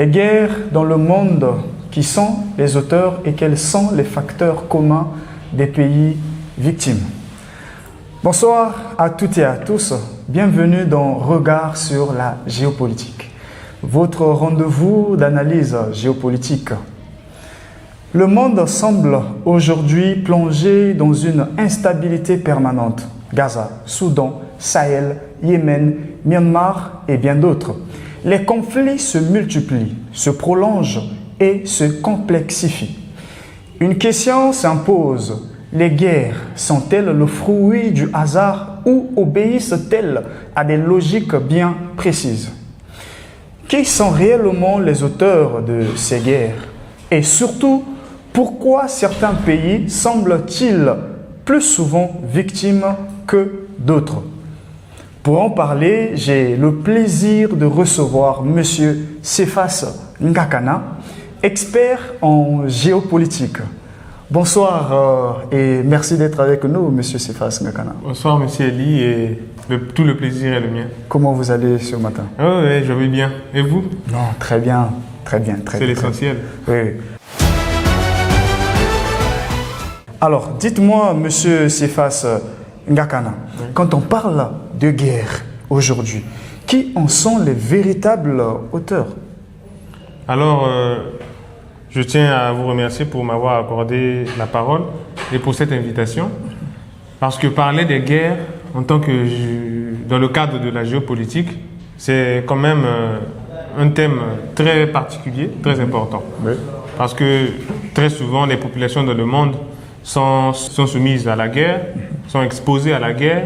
Les guerres dans le monde, qui sont les auteurs et quels sont les facteurs communs des pays victimes. Bonsoir à toutes et à tous, bienvenue dans Regard sur la géopolitique, votre rendez-vous d'analyse géopolitique. Le monde semble aujourd'hui plongé dans une instabilité permanente. Gaza, Soudan, Sahel, Yémen, Myanmar et bien d'autres. Les conflits se multiplient, se prolongent et se complexifient. Une question s'impose. Les guerres sont-elles le fruit du hasard ou obéissent-elles à des logiques bien précises? Qui sont réellement les auteurs de ces guerres? Et surtout, pourquoi certains pays semblent-ils plus souvent victimes que d'autres? Pour en parler, j'ai le plaisir de recevoir M. Cephas Ngakana, expert en géopolitique. Bonsoir et merci d'être avec nous, M. Cephas Ngakana. Bonsoir, M. Eli, et tout le plaisir est le mien. Comment vous allez ce matin? Oui, je vais bien. Et vous? Non, très bien, très bien. C'est l'essentiel. Oui. Alors, dites-moi, M. Cephas Ngakana, quand on parle de guerre aujourd'hui, qui en sont les véritables auteurs? Alors, je tiens à vous remercier pour m'avoir accordé la parole et pour cette invitation. Parce que parler des guerres, dans le cadre de la géopolitique, c'est quand même un thème très particulier, très important. Oui. Parce que très souvent, les populations dans le monde sont soumises à la guerre, sont exposées à la guerre,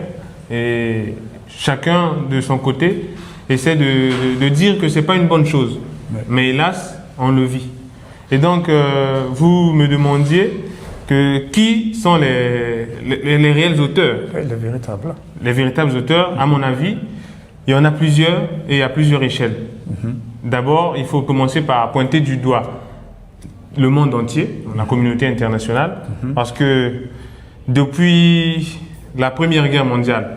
et chacun de son côté essaie de dire que ce n'est pas une bonne chose. Oui. Mais hélas, on le vit. Et donc, vous me demandiez qui sont les réels auteurs. Oui, les véritables. Les véritables auteurs, à mon avis, il y en a plusieurs et à plusieurs échelles. D'abord, il faut commencer par pointer du doigt le monde entier, la communauté internationale, parce que depuis la Première Guerre mondiale,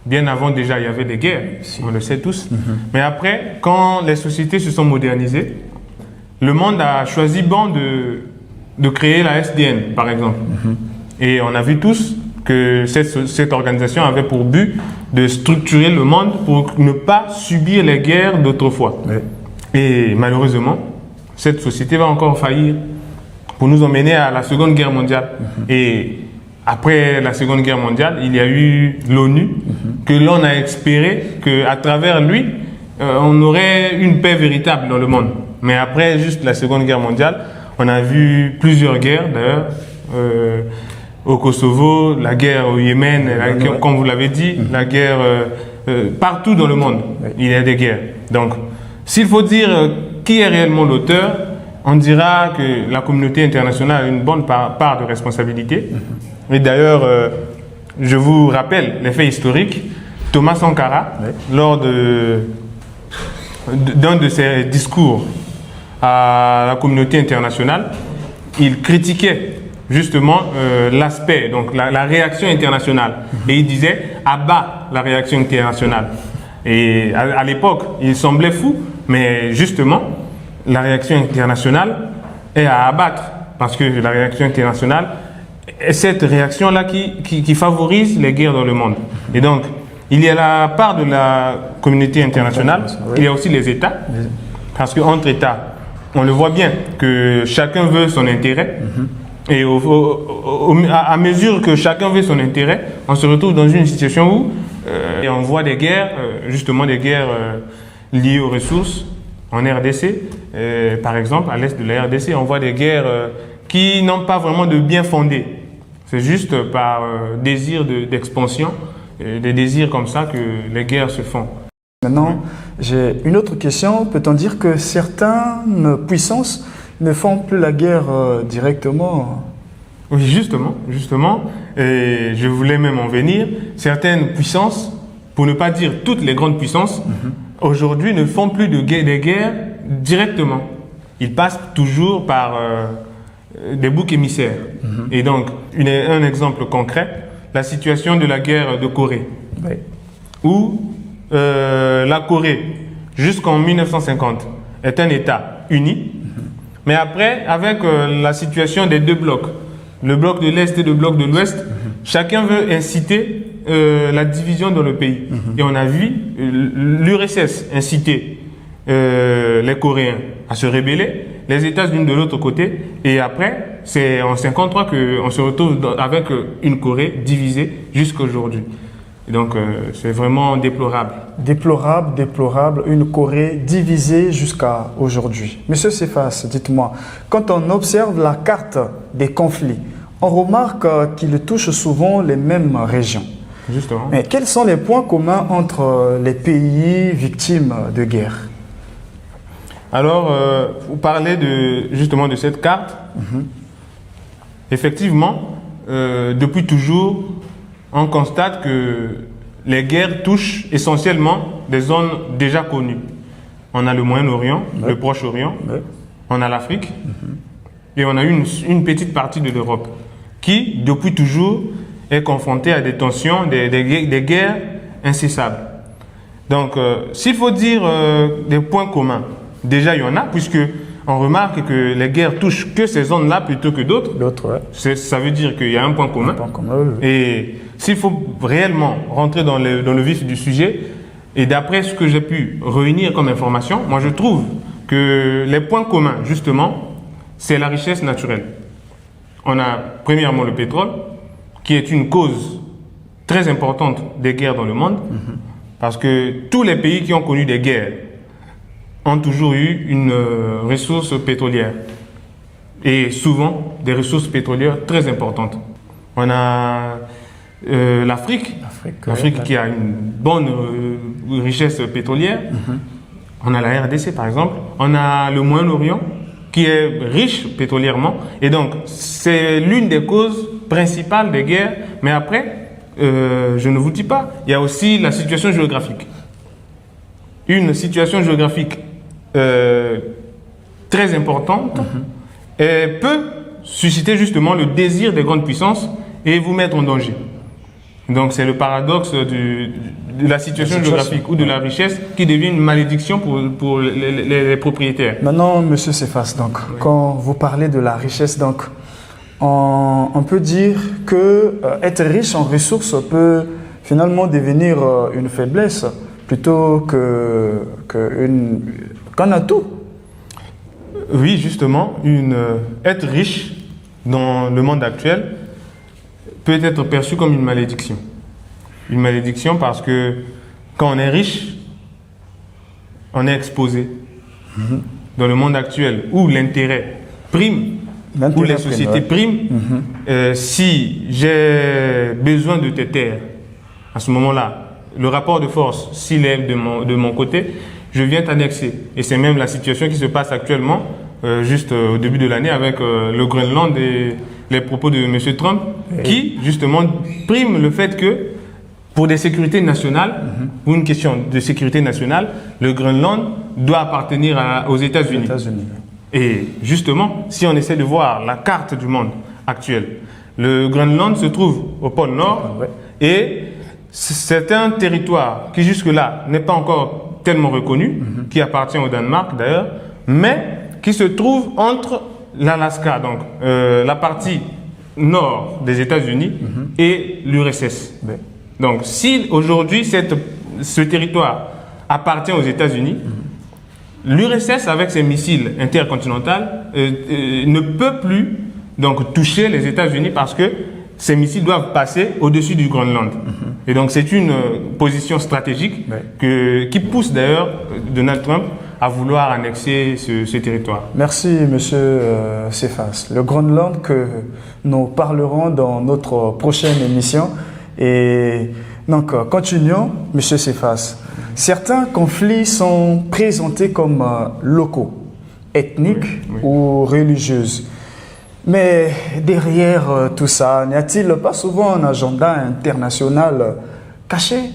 bien avant déjà il y avait des guerres, on le sait tous, mais après, quand les sociétés se sont modernisées, le monde a choisi de créer la SDN, par exemple. Et on a vu tous que cette organisation avait pour but de structurer le monde pour ne pas subir les guerres d'autrefois. Et malheureusement, cette société va encore faillir pour nous emmener à la Seconde Guerre mondiale. Et après la Seconde Guerre mondiale, il y a eu l'ONU, que l'on a espéré qu'à travers lui, on aurait une paix véritable dans le monde. Mais après juste la Seconde Guerre mondiale, on a vu plusieurs guerres d'ailleurs, au Kosovo, la guerre au Yémen, comme vous l'avez dit, la guerre partout dans le monde, il y a des guerres. Donc, s'il faut dire qui est réellement l'auteur, on dira que la communauté internationale a une bonne part de responsabilité. Et d'ailleurs, je vous rappelle les faits historiques. Thomas Sankara, lors d'un de ses discours à la communauté internationale, il critiquait justement l'aspect, donc la réaction internationale. Et il disait « abat la réaction internationale ». Et à l'époque, il semblait fou, mais justement, la réaction internationale est à abattre, parce que la réaction internationale est cette réaction-là qui favorise les guerres dans le monde. Et donc, il y a la part de la communauté internationale, il y a aussi les États, parce qu'entre États, on le voit bien que chacun veut son intérêt, et à mesure que chacun veut son intérêt, on se retrouve dans une situation où on voit des guerres, justement des guerres liées aux ressources. En RDC, par exemple, à l'est de la RDC, on voit des guerres qui n'ont pas vraiment de bien fondé. C'est juste par désir d'expansion, des désirs comme ça que les guerres se font. Maintenant, j'ai une autre question. Peut-on dire que certaines puissances ne font plus la guerre directement? Oui, justement. Et je voulais même en venir. Certaines puissances, pour ne pas dire toutes les grandes puissances, aujourd'hui ne font plus des guerres directement. Ils passent toujours par des boucs émissaires. Et donc, un exemple concret, la situation de la guerre de Corée, où la Corée, jusqu'en 1950, est un État uni. Mais après, avec la situation des deux blocs, le bloc de l'Est et le bloc de l'Ouest, chacun veut inciter la division dans le pays. Et on a vu l'URSS inciter les Coréens à se rebeller, les États-Unis de l'autre côté, et après, c'est en 1953 qu'on se retrouve avec une Corée divisée jusqu'à aujourd'hui. Donc, c'est vraiment déplorable. Déplorable, déplorable, une Corée divisée jusqu'à aujourd'hui. Monsieur Cephas, dites-moi, quand on observe la carte des conflits, on remarque qu'ils touchent souvent les mêmes régions. Justement. Mais quels sont les points communs entre les pays victimes de guerre? Alors, vous parlez justement de cette carte. Effectivement, depuis toujours, on constate que les guerres touchent essentiellement des zones déjà connues. On a le Moyen-Orient, le Proche-Orient, on a l'Afrique, et on a une petite partie de l'Europe qui, depuis toujours, est confrontée à des tensions, des guerres incessables. Donc, s'il faut dire des points communs, déjà il y en a, puisque on remarque que les guerres touchent que ces zones-là plutôt que d'autres. Ça veut dire qu'il y a un point commun. Et s'il faut réellement rentrer dans le vif du sujet, et d'après ce que j'ai pu réunir comme information, moi je trouve que les points communs, justement, c'est la richesse naturelle. On a premièrement le pétrole, qui est une cause très importante des guerres dans le monde, parce que tous les pays qui ont connu des guerres ont toujours eu une ressource pétrolière, et souvent des ressources pétrolières très importantes. On a l'Afrique qui a une bonne richesse pétrolière. On a la RDC par exemple. On a le Moyen-Orient qui est riche pétrolièrement, et donc c'est l'une des causes principales des guerres. Mais après, je ne vous dis pas, il y a aussi la situation géographique. Une situation géographique très importante et peut susciter justement le désir des grandes puissances et vous mettre en danger. Donc c'est le paradoxe de la situation géographique ou de la richesse qui devient une malédiction pour les propriétaires. Maintenant, Monsieur Cephas, donc, quand vous parlez de la richesse, donc, on peut dire que être riche en ressources peut finalement devenir une faiblesse plutôt qu'un atout. Oui, justement, être riche dans le monde actuel peut être perçu comme une malédiction. Une malédiction parce que quand on est riche, on est exposé. Dans le monde actuel où l'intérêt prime, où les sociétés priment, si j'ai besoin de tes terres, à ce moment-là, le rapport de force, s'il est de mon côté, je viens t'annexer. Et c'est même la situation qui se passe actuellement, juste au début de l'année, avec le Groenland et les propos de M. Trump, qui justement prime le fait que pour des sécurités nationales, ou une question de sécurité nationale, le Groenland doit appartenir aux États-Unis. Et justement, si on essaie de voir la carte du monde actuel, le Groenland se trouve au pôle Nord et c'est un territoire qui jusque-là n'est pas encore tellement reconnu, qui appartient au Danemark d'ailleurs, mais qui se trouve entre l'Alaska, donc la partie nord des États-Unis, et l'URSS. Donc, si aujourd'hui ce territoire appartient aux États-Unis, l'URSS, avec ses missiles intercontinentaux, ne peut plus donc toucher les États-Unis parce que ces missiles doivent passer au-dessus du Groenland. Et donc, c'est une position stratégique qui pousse d'ailleurs Donald Trump à vouloir annexer ce territoire. Merci, Monsieur Cephas. Le Groenland que nous parlerons dans notre prochaine émission. Et donc, continuons, Monsieur Cephas. Certains conflits sont présentés comme locaux, ethniques ou religieux. Mais derrière tout ça, n'y a-t-il pas souvent un agenda international caché?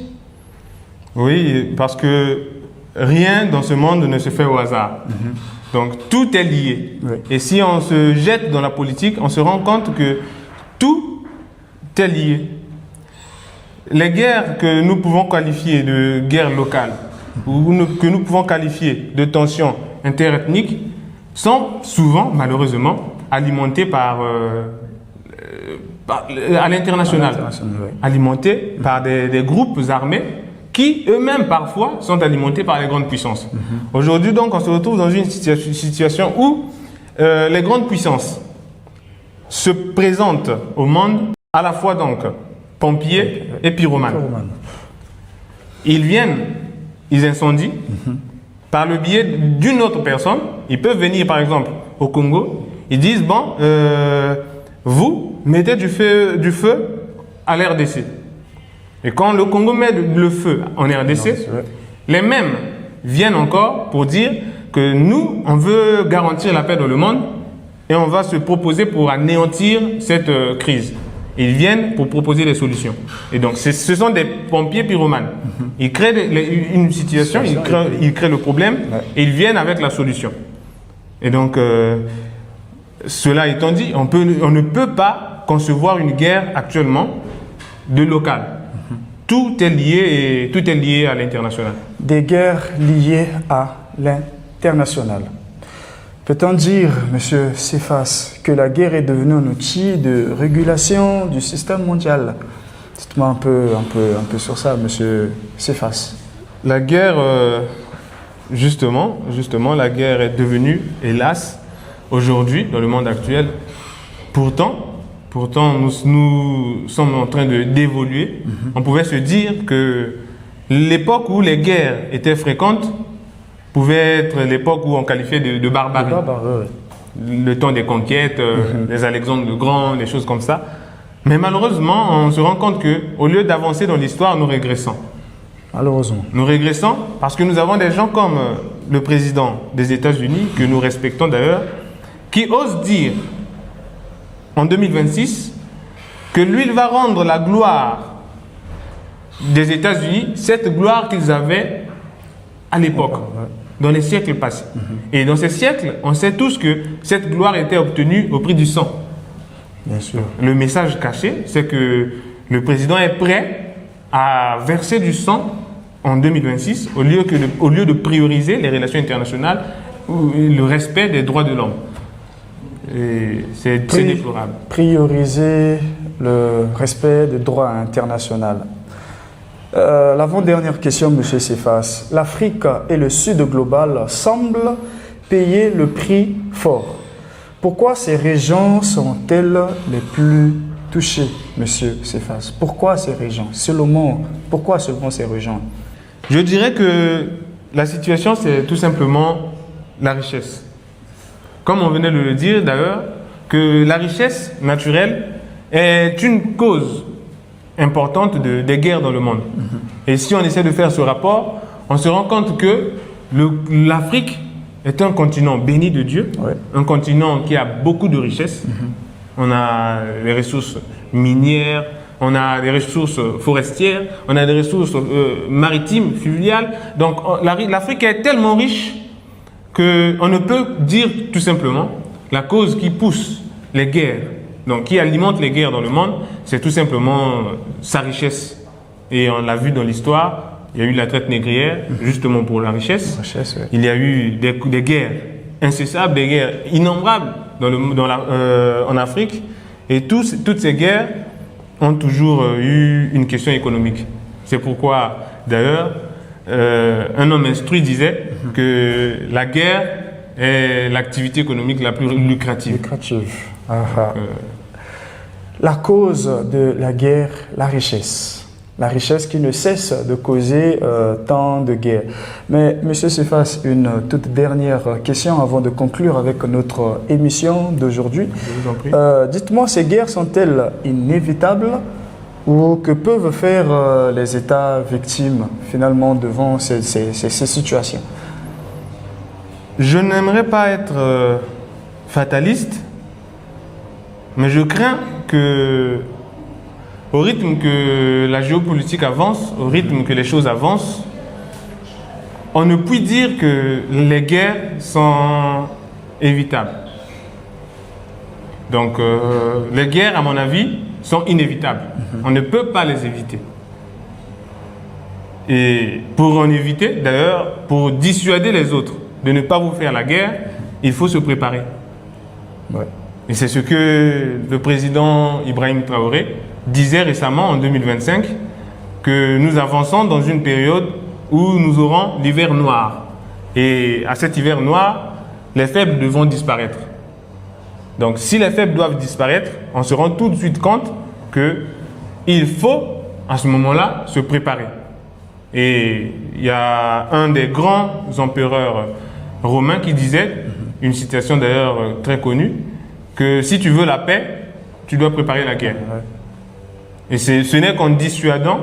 Oui, parce que rien dans ce monde ne se fait au hasard. Donc tout est lié. Et si on se jette dans la politique, on se rend compte que tout est lié. Les guerres que nous pouvons qualifier de guerres locales, ou que nous pouvons qualifier de tensions interethniques sont souvent, malheureusement, alimentés à l'international, oui. alimentés par des groupes armés qui eux-mêmes parfois sont alimentés par les grandes puissances. Aujourd'hui donc on se retrouve dans une situation où les grandes puissances se présentent au monde à la fois donc pompiers et pyromanes. Ils viennent, ils incendient par le biais d'une autre personne. Ils peuvent venir par exemple au Congo, ils disent bon, vous mettez du feu à l'RDC. Et quand le Congo met le feu en RDC, les mêmes viennent encore pour dire que nous, on veut garantir la paix dans le monde et on va se proposer pour anéantir cette crise. Ils viennent pour proposer des solutions. Et donc, ce sont des pompiers pyromanes. Ils créent une situation, ils créent le problème et ils viennent avec la solution. Et donc, cela étant dit, on ne peut pas concevoir une guerre actuellement de local. Tout est lié à l'international. Des guerres liées à l'international. Peut-on dire, M. Cephas, que la guerre est devenue un outil de régulation du système mondial? Dites-moi un peu sur ça, M. Cephas. La guerre, justement, la guerre est devenue, hélas, aujourd'hui, dans le monde actuel, pourtant nous sommes en train d'évoluer. On pouvait se dire que l'époque où les guerres étaient fréquentes pouvait être l'époque où on qualifiait de barbarie. Le temps des conquêtes, les Alexandre le Grand, des choses comme ça. Mais malheureusement, on se rend compte qu'au lieu d'avancer dans l'histoire, nous régressons. Malheureusement. Nous régressons parce que nous avons des gens comme le président des États-Unis, que nous respectons d'ailleurs, qui ose dire en 2026 que lui, il va rendre la gloire des États-Unis, cette gloire qu'ils avaient à l'époque, dans les siècles passés. Et dans ces siècles, on sait tous que cette gloire était obtenue au prix du sang. Bien sûr. Le message caché, c'est que le président est prêt à verser du sang en 2026 au lieu de prioriser les relations internationales ou le respect des droits de l'homme. C'est déplorable. Prioriser le respect des droits internationaux. L'avant-dernière question, M. Cephas. L'Afrique et le Sud global semblent payer le prix fort. Pourquoi ces régions sont-elles les plus touchées, M. Cephas? Pourquoi ces régions? Pourquoi seulement ces régions? Je dirais que la situation, c'est tout simplement la richesse. Comme on venait de le dire d'ailleurs, que la richesse naturelle est une cause importante des guerres dans le monde. Et si on essaie de faire ce rapport, on se rend compte que l'Afrique est un continent béni de Dieu, un continent qui a beaucoup de richesses. On a les ressources minières, on a des ressources forestières, on a des ressources maritimes, fluviales. Donc l'Afrique est tellement riche qu'on ne peut dire tout simplement la cause qui pousse les guerres, donc qui alimente les guerres dans le monde, c'est tout simplement sa richesse. Et on l'a vu dans l'histoire, il y a eu la traite négrière, justement pour la richesse. Il y a eu des guerres incessables, des guerres innombrables en Afrique. Et toutes ces guerres ont toujours eu une question économique. C'est pourquoi, d'ailleurs, un homme instruit disait que la guerre est l'activité économique la plus lucrative. La cause de la guerre, la richesse. La richesse qui ne cesse de causer tant de guerres. Mais, M. Cephas, une toute dernière question avant de conclure avec notre émission d'aujourd'hui. Dites-moi, ces guerres sont-elles inévitables ou que peuvent faire les États victimes finalement devant ces situations? Je n'aimerais pas être fataliste, mais je crains que, au rythme que la géopolitique avance, au rythme que les choses avancent, on ne puisse dire que les guerres sont évitables. Donc, les guerres, à mon avis, sont inévitables. On ne peut pas les éviter. Et pour en éviter, d'ailleurs, pour dissuader les autres de ne pas vous faire la guerre, il faut se préparer. Ouais. Et c'est ce que le président Ibrahim Traoré disait récemment en 2025, que nous avançons dans une période où nous aurons l'hiver noir. Et à cet hiver noir, les faibles devront disparaître. Donc si les faibles doivent disparaître, on se rend tout de suite compte qu'il faut, à ce moment-là, se préparer. Et il y a un des grands empereurs romains qui disait, une citation d'ailleurs très connue, que si tu veux la paix, tu dois préparer la guerre. Et ce n'est qu'en dissuadant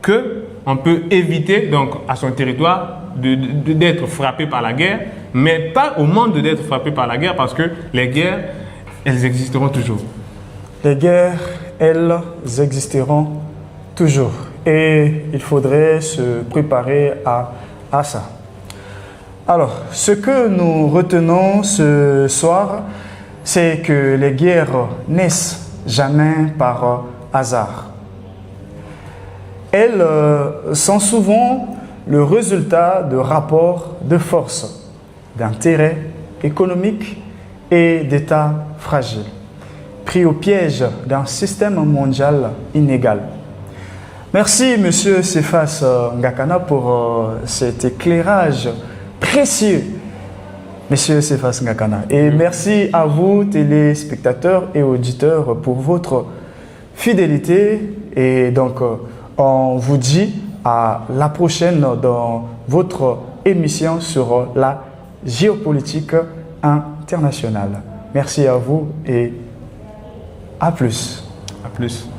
qu'on peut éviter donc, à son territoire d'être frappé par la guerre, mais pas au monde d'être frappé par la guerre, parce que les guerres, elles existeront toujours. Les guerres, elles existeront toujours. Et il faudrait se préparer à ça. Alors, ce que nous retenons ce soir, c'est que les guerres naissent jamais par hasard. Elles sont souvent le résultat de rapports de force, d'intérêts économiques et d'États fragiles, pris au piège d'un système mondial inégal. Merci, M. Cephas Ngakana, pour cet éclairage précieux, M. Cephas Ngakana. Et merci à vous, téléspectateurs et auditeurs, pour votre fidélité. Et donc, on vous dit à la prochaine dans votre émission sur la géopolitique internationale. Merci à vous et à plus. À plus.